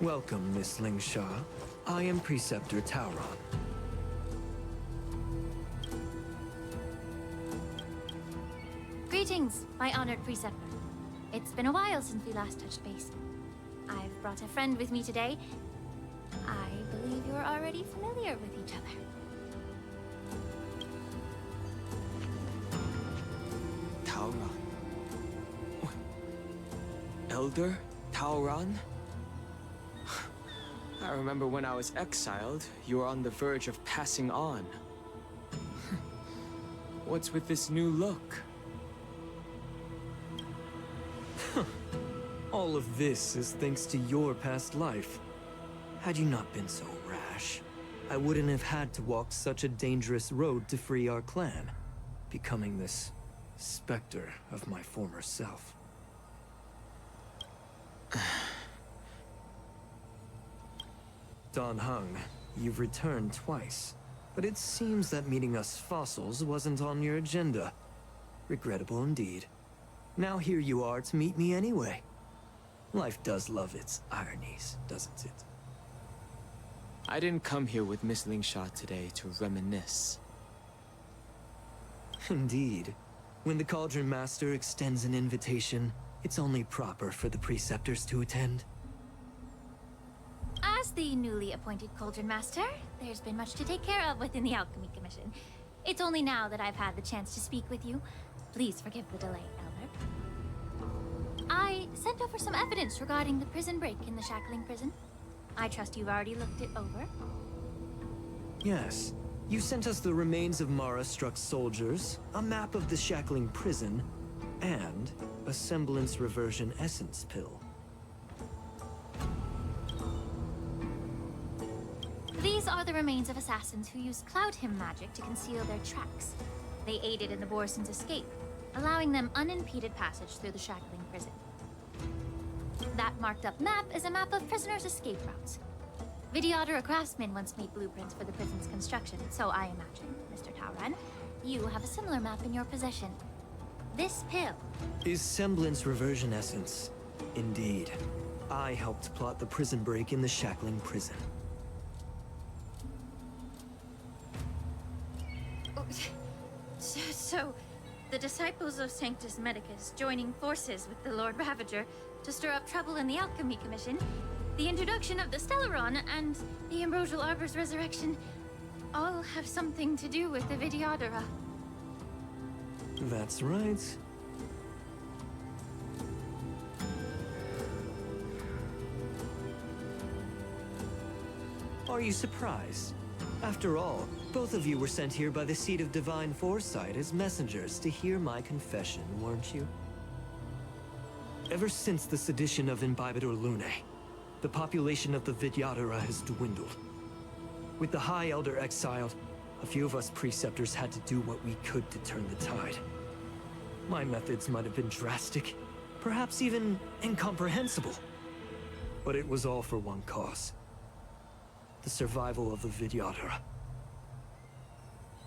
Welcome, Miss Lingsha. I am Preceptor Tauron. Greetings, my honored Preceptor. It's been a while since we last touched base. I've brought a friend with me today. I believe you're already familiar with each other. Tauron? Elder Tauron? I remember when I was exiled, you were on the verge of passing on. What's with this new look? All of this is thanks to your past life. Had you not been so rash, I wouldn't have had to walk such a dangerous road to free our clan, becoming this specter of my former self. Don Hung, you've returned twice, but it seems that meeting us fossils wasn't on your agenda. Regrettable indeed. Now here you are to meet me anyway. Life does love its ironies, doesn't it? I didn't come here with Miss Lingsha today to reminisce. Indeed. When the Cauldron Master extends an invitation, it's only proper for the Preceptors to attend. As the newly appointed Cauldron Master, there's been much to take care of within the Alchemy Commission. It's only now that I've had the chance to speak with you. Please forgive the delay, Elder. I sent over some evidence regarding the prison break in the Shackling prison. I trust you've already looked it over. Yes. You sent us the remains of Mara-struck soldiers, a map of the Shackling prison, and a semblance reversion essence pill. These are the remains of assassins who used Cloud Hymn magic to conceal their tracks. They aided in the Borson's escape, allowing them unimpeded passage through the Shackling prison. That marked-up map is a map of prisoners' escape routes. Vidyadhara craftsmen once made blueprints for the prison's construction, so I imagine, Mr. Tauron, you have a similar map in your possession. This pill Is semblance reversion essence. Indeed. I helped plot the prison break in the Shackling prison. So, the disciples of Sanctus Medicus joining forces with the Lord Ravager to stir up trouble in the Alchemy Commission, the introduction of the Stellaron, and the Ambrosial Arbor's resurrection all have something to do with the Vidyadhara. That's right. Are you surprised? After all, both of you were sent here by the Seat of Divine Foresight as messengers to hear my confession, weren't you? Ever since the sedition of Imbibitor Lunae, the population of the Vidyadhara has dwindled. With the High Elder exiled, a few of us Preceptors had to do what we could to turn the tide. My methods might have been drastic, perhaps even incomprehensible. But it was all for one cause. The survival of the Vidyadhara.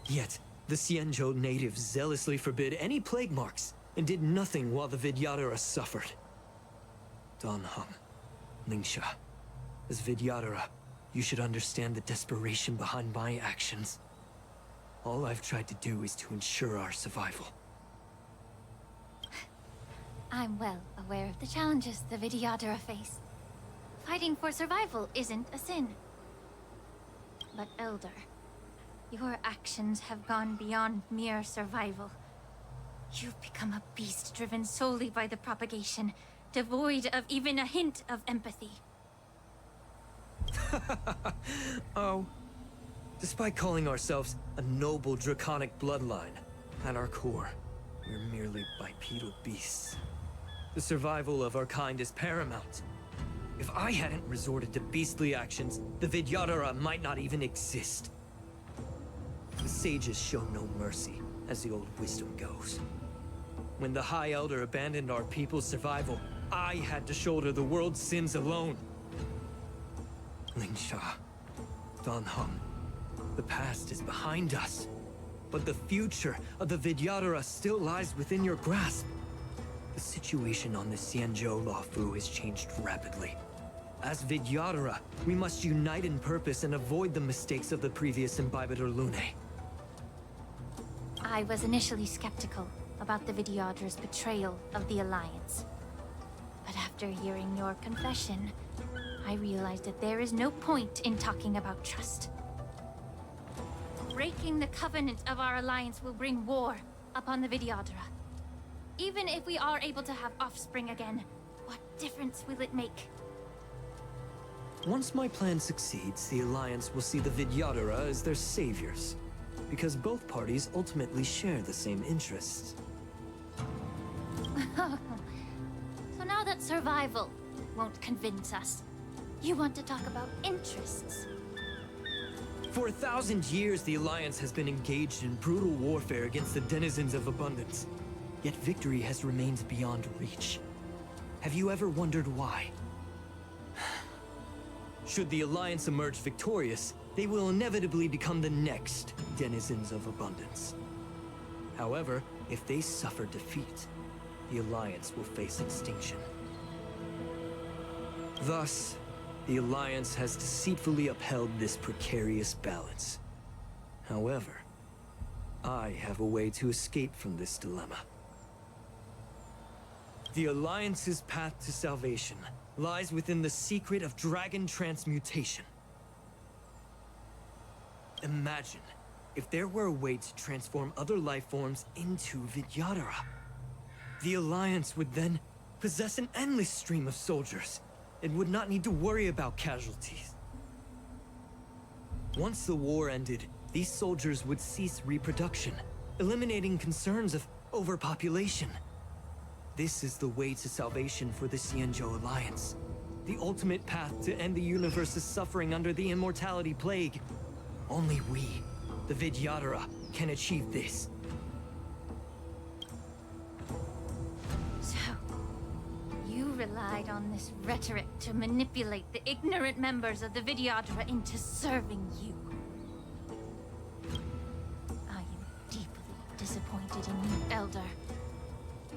Yet, the xianzhou natives zealously forbid any plague marks, and did nothing while the Vidyadhara suffered. Don Hung, Lingsha, as Vidyadhara, you should understand the desperation behind my actions. All I've tried to do is to ensure our survival. I'm well aware of the challenges the Vidyadhara face. Fighting for survival isn't a sin. But Elder, your actions have gone beyond mere survival. You've become a beast driven solely by the propagation, devoid of even a hint of empathy. Oh. Despite calling ourselves a noble draconic bloodline, at our core, we're merely bipedal beasts. The survival of our kind is paramount. If I hadn't resorted to beastly actions, the Vidyadhara might not even exist. The sages show no mercy, as the old wisdom goes. When the High Elder abandoned our people's survival, I had to shoulder the world's sins alone. Lingsha, Don Hung, the past is behind us, but the future of the Vidyadhara still lies within your grasp. The situation on the xianzhou Luofu has changed rapidly. As Vidyadhara, we must unite in purpose and avoid the mistakes of the previous Imbibitor Lunae. I was initially skeptical about the Vidyadhara's betrayal of the Alliance. But after hearing your confession, I realized that there is no point in talking about trust. Breaking the covenant of our Alliance will bring war upon the Vidyadhara. Even if we are able to have offspring again, what difference will it make? Once my plan succeeds, the Alliance will see the Vidyadhara as their saviors, because both parties ultimately share the same interests. So now that survival won't convince us, you want to talk about interests? For 1,000 years, the Alliance has been engaged in brutal warfare against the denizens of abundance. Yet victory has remained beyond reach. Have you ever wondered why? Should the Alliance emerge victorious, they will inevitably become the next denizens of abundance. However, if they suffer defeat, the Alliance will face extinction. Thus, the Alliance has deceitfully upheld this precarious balance. However, I have a way to escape from this dilemma. The Alliance's path to salvation lies within the secret of dragon transmutation. Imagine if there were a way to transform other life forms into Vidyadhara. The Alliance would then possess an endless stream of soldiers and would not need to worry about casualties. Once the war ended, these soldiers would cease reproduction, eliminating concerns of overpopulation. This is the way to salvation for the xianzhou Alliance. The ultimate path to end the universe's suffering under the immortality plague. Only we, the Vidyadhara, can achieve this. So, you relied on this rhetoric to manipulate the ignorant members of the Vidyadhara into serving you. I am deeply disappointed in you, Elder.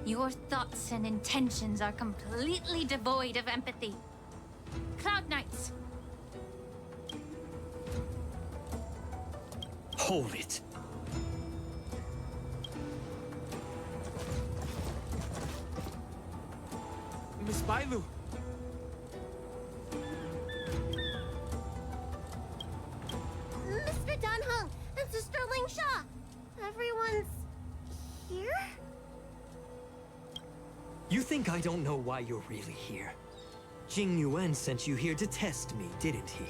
Your thoughts and intentions are completely devoid of empathy. Cloud Knights! Hold it. Miss Bailu! Mr. Dunhung and Sister Ling Sha! Everyone's here? You think I don't know why you're really here? Jing Yuan sent you here to test me, didn't he?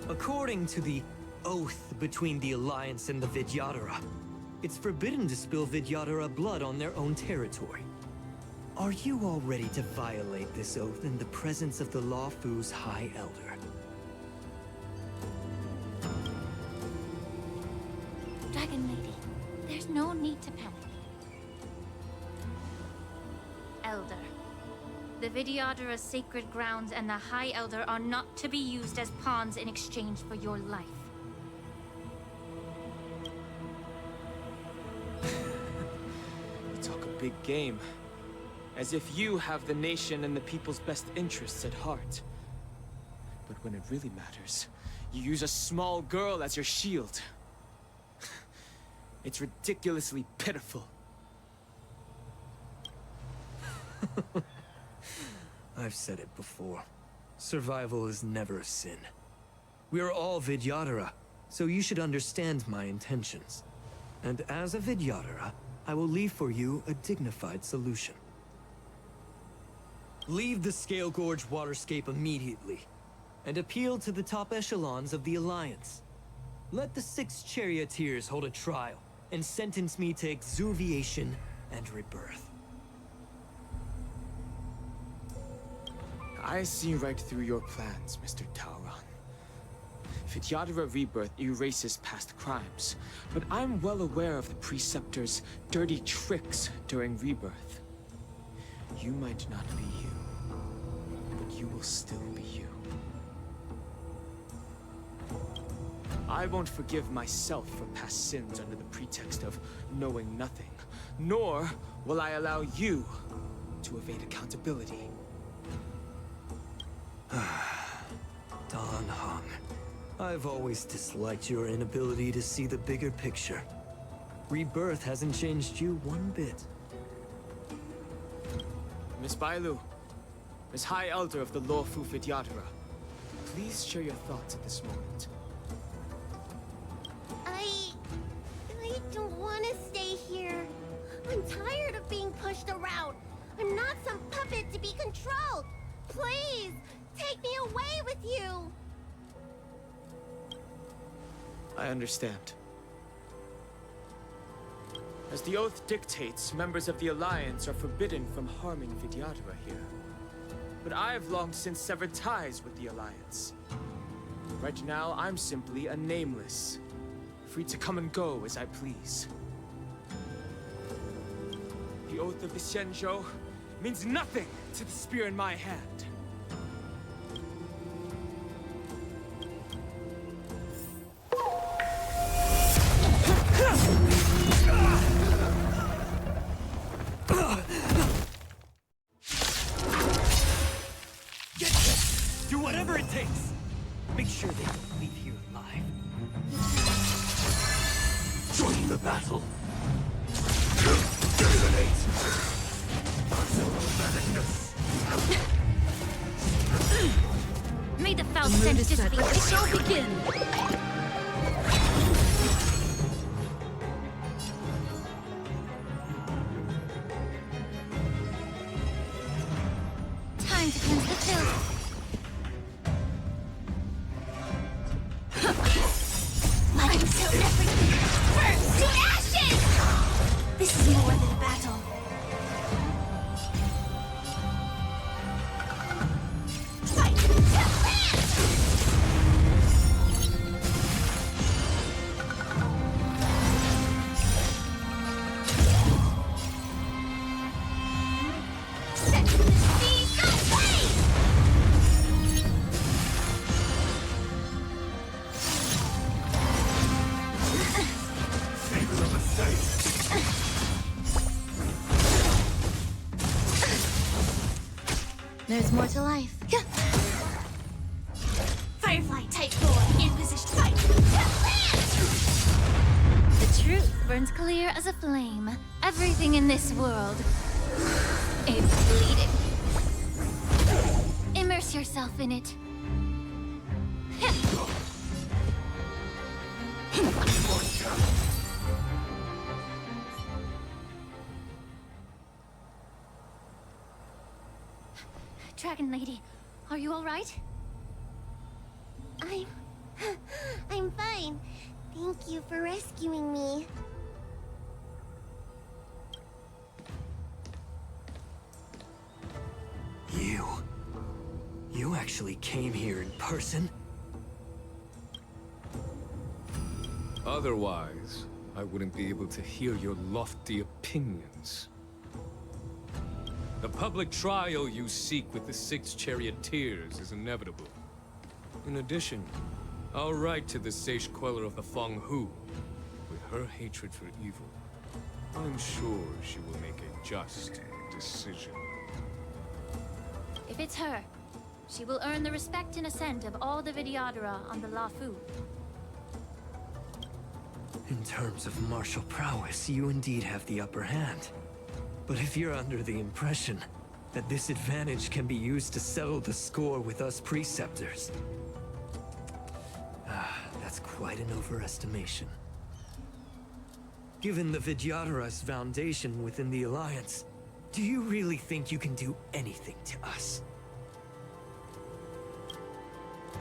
According to the oath between the Alliance and the Vidyadhara, it's forbidden to spill Vidyadhara blood on their own territory. Are you all ready to violate this oath in the presence of the Lawfu's High Elder? Dragon Lady, there's no need to panic. Elder, the Vidyadhara's sacred grounds and the High Elder are not to be used as pawns in exchange for your life. You talk a big game. As if you have the nation and the people's best interests at heart. But when it really matters, you use a small girl as your shield. It's ridiculously pitiful. I've said it before. Survival is never a sin. We are all Vidyadhara, so you should understand my intentions. And as a Vidyadhara, I will leave for you a dignified solution. Leave the Scale Gorge waterscape immediately, and appeal to the top echelons of the Alliance. Let the 6 charioteers hold a trial, and sentence me to exuviation and rebirth. I see right through your plans, Mr. Tauron. Vidyadhara rebirth erases past crimes, but I'm well aware of the Preceptor's dirty tricks during rebirth. You might not be you, but you will still be you. I won't forgive myself for past sins under the pretext of knowing nothing, nor will I allow you to evade accountability. Dan Heng, I've always disliked your inability to see the bigger picture. Rebirth hasn't changed you one bit. Miss Bailu, Miss High Elder of the Lawfu Vidyadhara, please share your thoughts at this moment. I don't want to stay here. I'm tired of being pushed around. I'm not some puppet to be controlled. Please, take me away with you. I understand. As the oath dictates, members of the Alliance are forbidden from harming Vidyadhara here. But I have long since severed ties with the Alliance. Right now, I'm simply a nameless, free to come and go as I please. The oath of the xianzhou means nothing to the spear in my hand. Do whatever it takes. Make sure they don't leave here alive. Join the battle. Eliminate. May the foul stench dissipate. Let the show begin. Time to cleanse the filth. Let him kill everything. Burn to ashes! This is more than a battle. Fight to last! Set the seas ablaze! There's more to life. Firefly type 4 in position. Fight! The truth burns clear as a flame. Everything in this world is bleeding. Immerse yourself in it. Dragon Lady, are you all right? I'm fine. Thank you for rescuing me. You actually came here in person? Otherwise, I wouldn't be able to hear your lofty opinions. The public trial you seek with the 6 charioteers is inevitable. In addition, I'll write to the sage queller of the Feng Hu. With her hatred for evil, I'm sure she will make a just decision. If it's her, she will earn the respect and assent of all the Vidyadhara on the Lawfu. In terms of martial prowess, you indeed have the upper hand. But if you're under the impression that this advantage can be used to settle the score with us preceptors, that's quite an overestimation. Given the Vidyadhara's foundation within the Alliance, do you really think you can do anything to us?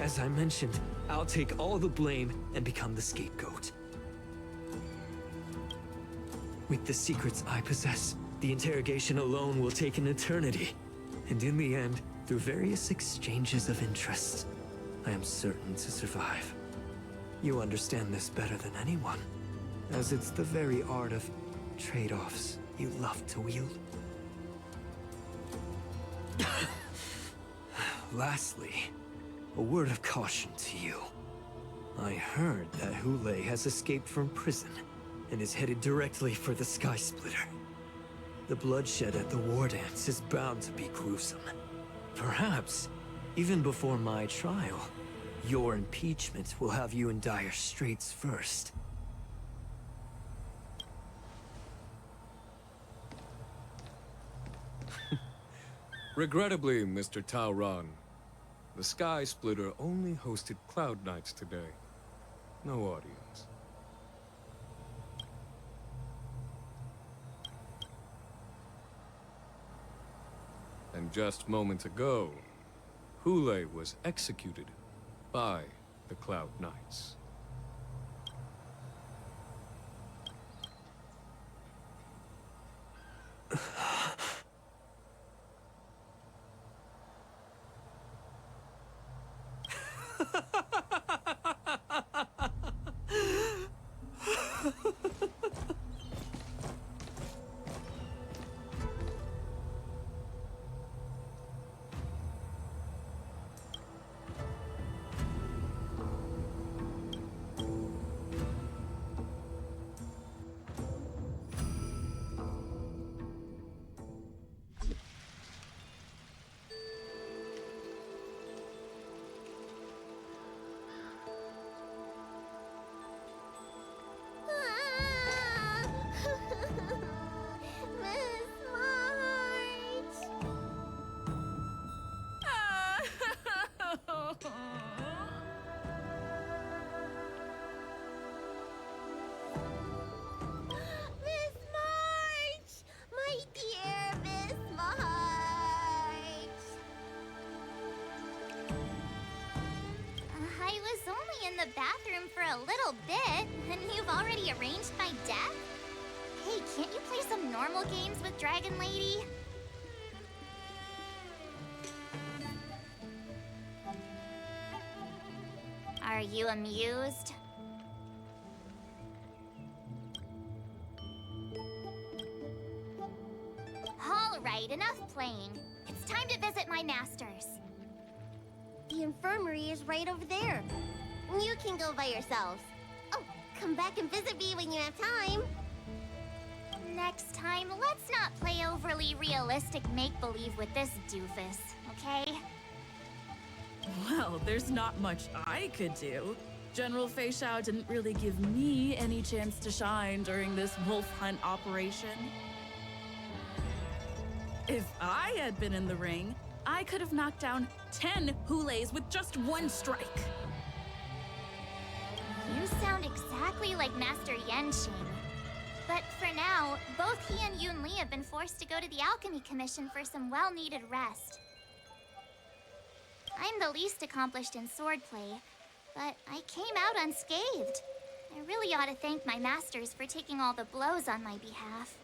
As I mentioned, I'll take all the blame and become the scapegoat. With the secrets I possess, the interrogation alone will take an eternity. And in the end, through various exchanges of interest, I am certain to survive. You understand this better than anyone, as it's the very art of trade-offs you love to wield. Lastly, a word of caution to you. I heard that Hule has escaped from prison and is headed directly for the Sky Splitter. The bloodshed at the war dance is bound to be gruesome. Perhaps, even before my trial, your impeachment will have you in dire straits first. Regrettably, Mr. Tauron, the Sky Splitter only hosted Cloud Knights today. No audience. And just moments ago, Hule was executed by the Cloud Knights. Ah! Miss March! Miss March! My dear Miss March! I was only in the bathroom for a little bit, and you've already arranged my death? Hey, can't you play some normal games with Dragon Lady? Are you amused? All right, enough playing. It's time to visit my masters. The infirmary is right over there. You can go by yourselves. Oh, come back and visit me when you have time. Next time, let's not play overly realistic make-believe with this doofus, okay? Well, there's not much I could do. General Fei Xiao didn't really give me any chance to shine during this wolf hunt operation. If I had been in the ring, I could have knocked down 10 Hules with just one strike. You sound exactly like Master Yenshing. But for now, both he and Yun Li have been forced to go to the Alchemy Commission for some well-needed rest. I'm the least accomplished in swordplay, but I came out unscathed. I really ought to thank my masters for taking all the blows on my behalf.